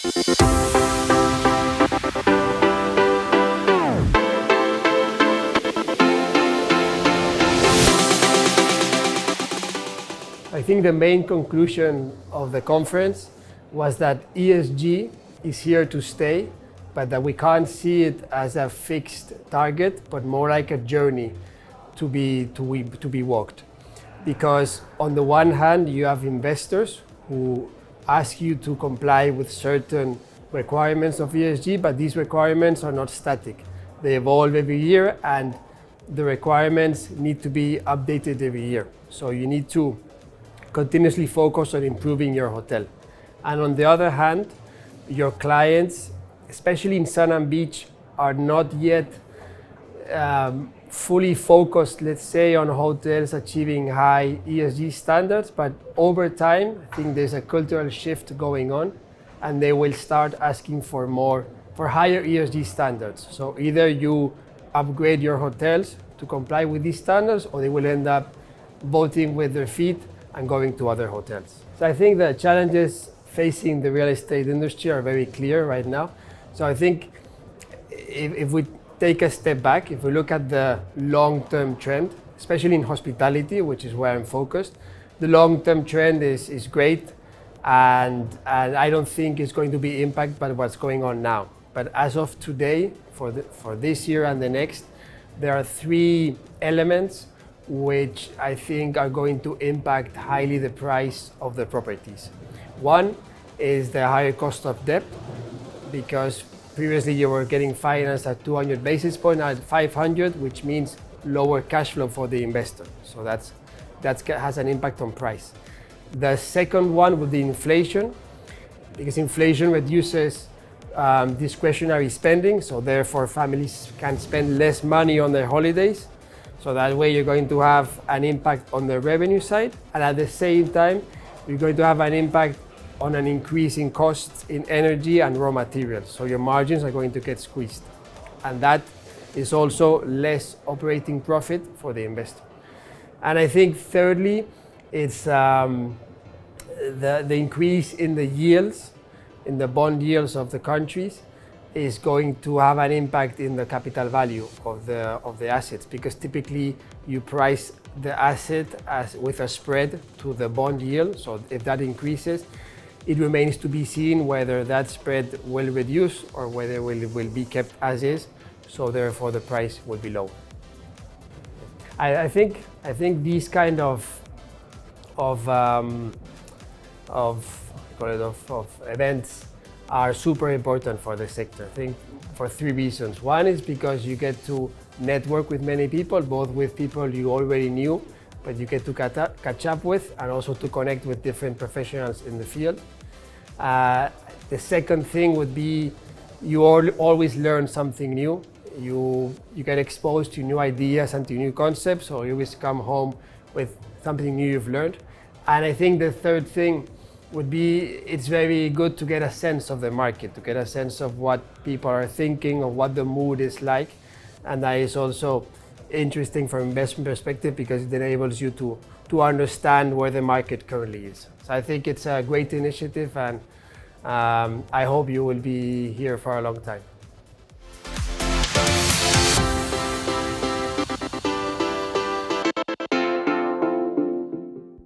I think the main conclusion of the conference was that ESG is here to stay, but that we can't see it as a fixed target, but more like a journey to be walked. Because on the one hand, you have investors who ask you to comply with certain requirements of ESG, but these requirements are not static. They evolve every year and the requirements need to be updated every year. So you need to continuously focus on improving your hotel. And on the other hand, your clients, especially in Sun and Beach, are not yet fully focused, let's say, on hotels achieving high ESG standards, but over time, I think there's a cultural shift going on and they will start asking for higher ESG standards. So either you upgrade your hotels to comply with these standards, or they will end up voting with their feet and going to other hotels. So I think the challenges facing the real estate industry are very clear right now. So I think if we take a step back, if we look at the long-term trend, especially in hospitality, which is where I'm focused, the long-term trend is great, and I don't think it's going to be impacted by what's going on now. But as of today, for this year and the next, there are three elements which I think are going to impact highly the price of the properties. One is the higher cost of debt, because previously you were getting financed at 200 basis points, now at 500, which means lower cash flow for the investor. So that has an impact on price. The second one would be inflation, because inflation reduces discretionary spending, so therefore families can spend less money on their holidays. So that way you're going to have an impact on the revenue side, and at the same time, you're going to have an impact on an increase in costs in energy and raw materials. So your margins are going to get squeezed. And that is also less operating profit for the investor. And I think thirdly, it's the increase in the yields, in the bond yields of the countries, is going to have an impact in the capital value of the assets, because typically you price the asset with a spread to the bond yield. So if that increases, it remains to be seen whether that spread will reduce or whether it will be kept as is. So therefore the price will be low. I think these kind of events are super important for the sector. I think for three reasons. One is because you get to network with many people, both with people you already knew, but you get to catch up with, and also to connect with different professionals in the field. The second thing would be you always learn something new. You get exposed to new ideas and to new concepts, or you always come home with something new you've learned. And I think the third thing would be it's very good to get a sense of the market, to get a sense of what people are thinking, or what the mood is like. And that is also interesting from investment perspective, because it enables you to understand where the market currently is. So I think it's a great initiative, and I hope you will be here for a long time.